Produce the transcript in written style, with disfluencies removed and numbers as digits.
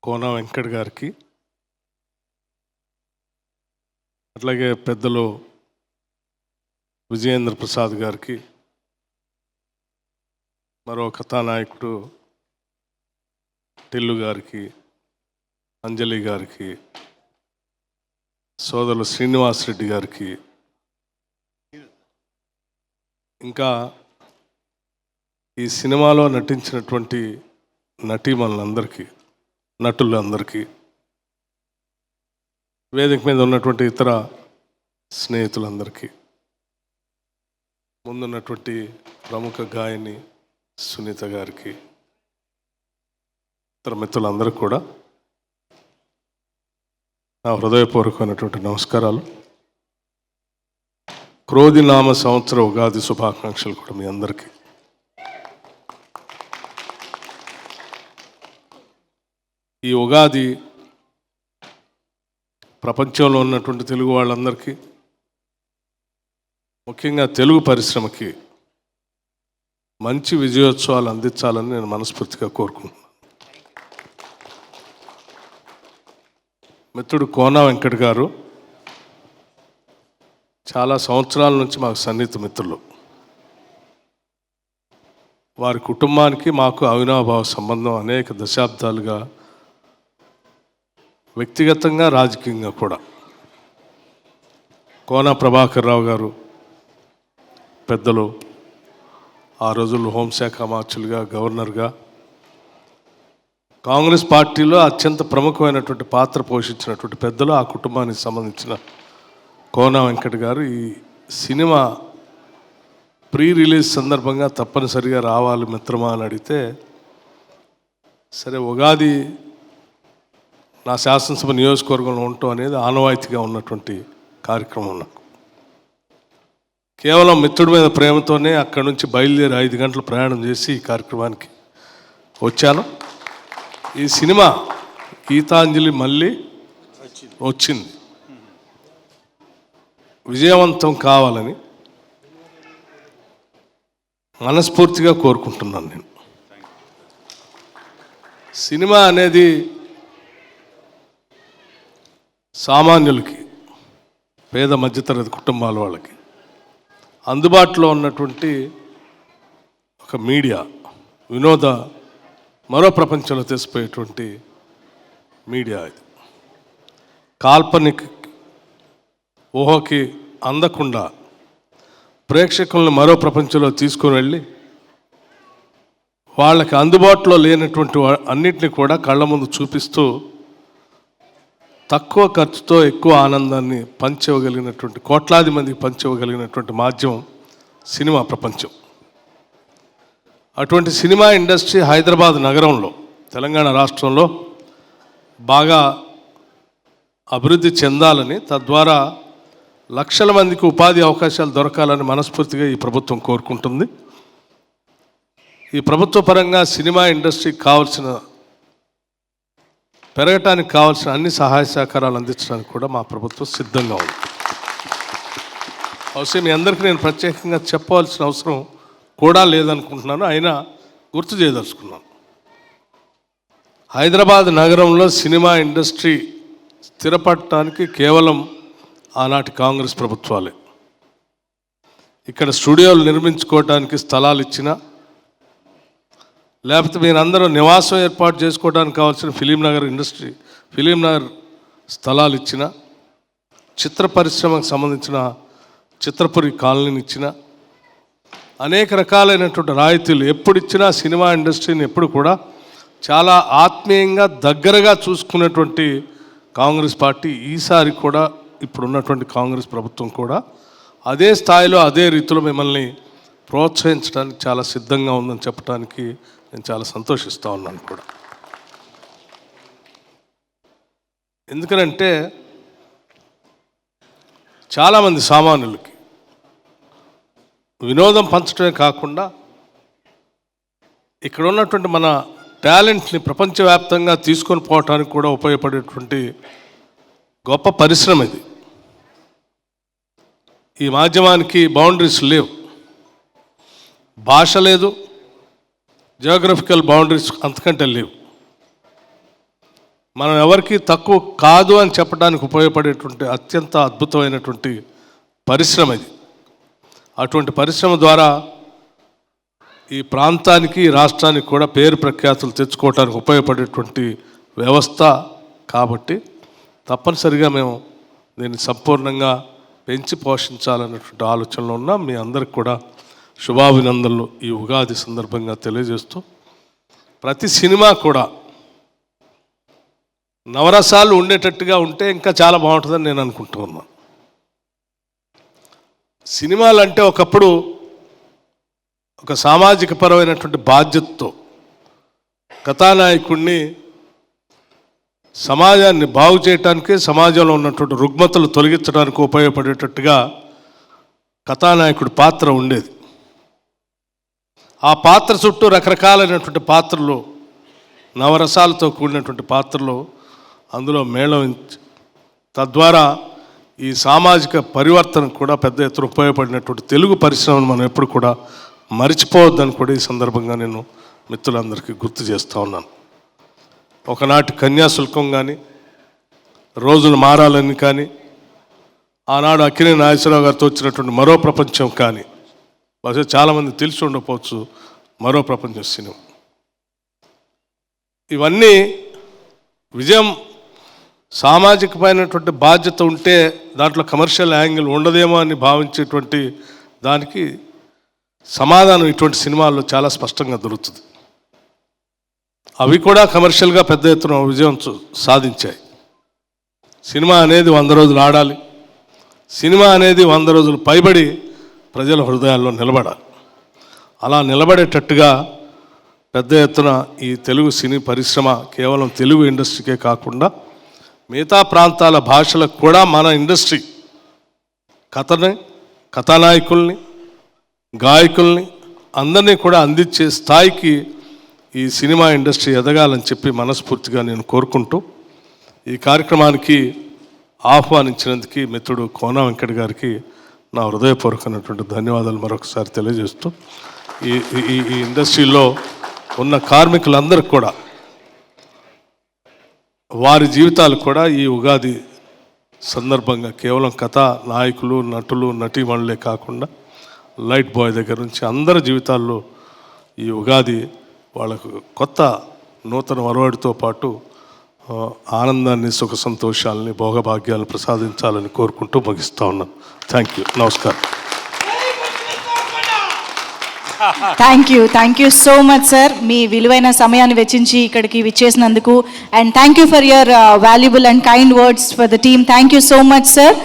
కోన వెంకట్ గారికి, అట్లాగే పెద్దలు విజయేంద్ర ప్రసాద్ గారికి, మరో కథానాయకుడు టిల్లు గారికి, అంజలి గారికి, సోదరులు శ్రీనివాస్ రెడ్డి గారికి, ఇంకా ఈ సినిమాలో నటించినటువంటి నటీమణులందరికీ, నటులందరికీ, వేదిక మీద ఉన్నటువంటి ఇతర స్నేహితులందరికీ, ముందున్నటువంటి ప్రముఖ గాయని సునీత గారికి, ఇతర మిత్రులందరికీ కూడా నా హృదయపూర్వకమైనటువంటి నమస్కారాలు. క్రోధినామ సంవత్సర ఉగాది శుభాకాంక్షలు కూడా మీ అందరికీ. ఈ ఉగాది ప్రపంచంలో ఉన్నటువంటి తెలుగు వాళ్ళందరికీ, ముఖ్యంగా తెలుగు పరిశ్రమకి మంచి విజయోత్సవాలు అందించాలని నేను మనస్ఫూర్తిగా కోరుకుంటున్నాను. మిత్రుడు కోన వెంకట్ గారు చాలా సంవత్సరాల నుంచి మాకు సన్నిహిత మిత్రులు. వారి కుటుంబానికి మాకు అవినాభావ సంబంధం అనేక దశాబ్దాలుగా, వ్యక్తిగతంగా రాజకీయంగా కూడా. కోన ప్రభాకర్ రావు గారు పెద్దలు, ఆ రోజుల్లో హోంశాఖ మార్చులుగా, గవర్నర్గా, కాంగ్రెస్ పార్టీలో అత్యంత ప్రముఖమైనటువంటి పాత్ర పోషించినటువంటి పెద్దలు, ఆ కుటుంబానికి సంబంధించిన కోన వెంకట్ గారు ఈ సినిమా ప్రీ రిలీజ్ సందర్భంగా తప్పనిసరిగా రావాలి మిత్రమా అని అడిగితే, సరే ఉగాది నా శాసనసభ నియోజకవర్గంలో ఉండటం అనేది ఆనవాయితీగా ఉన్నటువంటి కార్యక్రమం. నాకు కేవలం మిత్రుడి మీద ప్రేమతోనే అక్కడి నుంచి బయలుదేరి 5 గంటలు ప్రయాణం చేసి ఈ కార్యక్రమానికి వచ్చాను. ఈ సినిమా గీతాంజలి మళ్ళీ వచ్చింది, విజయవంతం కావాలని మనస్ఫూర్తిగా కోరుకుంటున్నాను. నేను సినిమా అనేది సామాన్యులకి, పేద మధ్యతరగతి కుటుంబాల వాళ్ళకి అందుబాటులో ఉన్నటువంటి ఒక మీడియా, వినోద మరో ప్రపంచంలో తెలిసిపోయేటువంటి మీడియా. ఇది కాల్పనిక ఊహకి అందకుండా ప్రేక్షకులను మరో ప్రపంచంలో తీసుకుని వెళ్ళి వాళ్ళకి అందుబాటులో లేనటువంటి అన్నిటిని కూడా కళ్ళ ముందు చూపిస్తూ తక్కువ ఖర్చుతో ఎక్కువ ఆనందాన్ని పంచివ్వగలిగినటువంటి, కోట్లాది మందికి పంచివ్వగలిగినటువంటి మాధ్యమం సినిమా ప్రపంచం. అటువంటి సినిమా ఇండస్ట్రీ హైదరాబాద్ నగరంలో, తెలంగాణ రాష్ట్రంలో బాగా అభివృద్ధి చెందాలని, తద్వారా లక్షల మందికి ఉపాధి అవకాశాలు దొరకాలని మనస్ఫూర్తిగా ఈ ప్రభుత్వం కోరుకుంటుంది. ఈ ప్రభుత్వ పరంగా సినిమా ఇండస్ట్రీకి కావాల్సిన, పెరగటానికి కావాల్సిన అన్ని సహాయ సహకారాలు అందించడానికి కూడా మా ప్రభుత్వం సిద్ధంగా ఉంది. అవసరం మీ అందరికీ నేను ప్రత్యేకంగా చెప్పవలసిన అవసరం కూడా లేదనుకుంటున్నాను, అయినా గుర్తు చేయదలుచుకున్నాను. హైదరాబాద్ నగరంలో సినిమా ఇండస్ట్రీ స్థిరపడటానికి కేవలం ఆనాటి కాంగ్రెస్ ప్రభుత్వాలే. ఇక్కడ స్టూడియోలు నిర్మించుకోవడానికి స్థలాలు ఇచ్చినా, లేకపోతే మీరందరూ నివాసం ఏర్పాటు చేసుకోవడానికి కావాల్సిన ఫిలింనగర్ స్థలాలు ఇచ్చిన, చిత్ర పరిశ్రమకు సంబంధించిన చిత్రపురి కాలనీని ఇచ్చిన, అనేక రకాలైనటువంటి రాయితీలు ఎప్పుడు ఇచ్చినా సినిమా ఇండస్ట్రీని ఎప్పుడు కూడా చాలా ఆత్మీయంగా దగ్గరగా చూసుకున్నటువంటి కాంగ్రెస్ పార్టీ, ఈసారి కూడా ఇప్పుడున్నటువంటి కాంగ్రెస్ ప్రభుత్వం కూడా అదే స్థాయిలో, అదే రీతిలో మిమ్మల్ని ప్రోత్సహించడానికి చాలా సిద్ధంగా ఉందని చెప్పడానికి నేను చాలా సంతోషిస్తూ ఉన్నాను కూడా. ఎందుకనంటే చాలామంది సామాన్యులకి వినోదం పంచడమే కాకుండా ఇక్కడ ఉన్నటువంటి మన టాలెంట్ని ప్రపంచవ్యాప్తంగా తీసుకొని పోవటానికి కూడా ఉపయోగపడేటువంటి గొప్ప పరిశ్రమ ఇది. ఈ మాధ్యమానికి బౌండరీస్ లేవు, భాష లేదు, జియోగ్రఫికల్ బౌండరీస్ అంతకంటే లేవు. మనం ఎవరికి తక్కువ కాదు అని చెప్పడానికి ఉపయోగపడేటువంటి అత్యంత అద్భుతమైనటువంటి పరిశ్రమ ఇది. అటువంటి పరిశ్రమ ద్వారా ఈ ప్రాంతానికి రాష్ట్రానికి కూడా పేరు ప్రఖ్యాతులు తెచ్చుకోవడానికి ఉపయోగపడేటువంటి వ్యవస్థ కాబట్టి తప్పనిసరిగా మేము దీన్ని సంపూర్ణంగా పెంచి పోషించాలనేటువంటి ఆలోచనలో ఉన్నాం. మీ అందరికి కూడా శుభాభినందనలు ఈ ఉగాది సందర్భంగా తెలియజేస్తూ, ప్రతి సినిమా కూడా నవరసాలు ఉండేటట్టుగా ఉంటే ఇంకా చాలా బాగుంటుందని నేను అనుకుంటూ ఉన్నాను. సినిమాలు అంటే ఒకప్పుడు ఒక సామాజిక పరమైనటువంటి బాధ్యతతో కథానాయకుడిని సమాజాన్ని బాగు చేయటానికి, సమాజంలో ఉన్నటువంటి రుగ్మతలు తొలగించడానికి ఉపయోగపడేటట్టుగా కథానాయకుడి పాత్ర ఉండేది. ఆ పాత్ర చుట్టూ రకరకాలైనటువంటి పాత్రలు, నవరసాలతో కూడినటువంటి పాత్రలు అందులో మేళవించి తద్వారా ఈ సామాజిక పరివర్తన కూడా పెద్ద ఎత్తున ఉపయోగపడినటువంటి తెలుగు పరిశ్రమను మనం ఎప్పుడు కూడా మరిచిపోవద్దని కూడా ఈ సందర్భంగా నేను మిత్రులందరికీ గుర్తు చేస్తూ ఉన్నాను. ఒకనాటి కన్యాశుల్కం కానీ, రోజులు మారాలని కానీ, ఆనాడు అక్కినేని నాగేశ్వరరావు గారితో వచ్చినటువంటి మరో ప్రపంచం కానీ, బహుశా చాలామంది తెలిసి ఉండకపోవచ్చు మరో ప్రపంచం సినిమా. ఇవన్నీ విజయం సామాజికమైనటువంటి బాధ్యత ఉంటే దాంట్లో కమర్షియల్ యాంగిల్ ఉండదేమో అని భావించేటువంటి దానికి సమాధానం ఇటువంటి సినిమాల్లో చాలా స్పష్టంగా దొరుకుతుంది. అవి కూడా కమర్షియల్గా పెద్ద ఎత్తున విజయం సాధించాయి. సినిమా అనేది 100 రోజులు ఆడాలి. సినిమా అనేది 100 రోజులు పైబడి ప్రజల హృదయాల్లో నిలబడాలి. అలా నిలబడేటట్టుగా పెద్ద ఎత్తున ఈ తెలుగు సినీ పరిశ్రమ కేవలం తెలుగు ఇండస్ట్రీకే కాకుండా మిగతా ప్రాంతాల భాషలకు కూడా మన ఇండస్ట్రీ కథానాయకుల్ని, గాయకుల్ని అందరినీ కూడా అందించే స్థాయికి ఈ సినిమా ఇండస్ట్రీ ఎదగాలని చెప్పి మనస్ఫూర్తిగా నేను కోరుకుంటూ ఈ కార్యక్రమానికి ఆహ్వానించినందుకు మిత్రుడు కోన వెంకట్ గారికి నా హృదయపూర్వకమైనటువంటి ధన్యవాదాలు మరొకసారి తెలియజేస్తూ, ఈ ఇండస్ట్రీలో ఉన్న కార్మికులందరికీ కూడా వారి జీవితాలు కూడా ఈ ఉగాది సందర్భంగా కేవలం కథా నాయకులు, నటులు, నటీమణులే కాకుండా లైట్ బాయ్ దగ్గర నుంచి అందరి జీవితాల్లో ఈ ఉగాది వాళ్ళకు కొత్త నూతన వరవడితో పాటు ఆనందాన్ని, సుఖ సంతోషాలని, భోగభాగ్యాలను ప్రసాదించాలని కోరుకుంటూ ముగిస్తూ ఉన్నాను. Thank you. నమస్కారం. Thank you so much sir, మీ విలువైన సమయాన్ని వెచ్చించి ఇక్కడికి విచ్చేసినందుకు. And thank you for your valuable and kind words for the team. Thank you so much sir.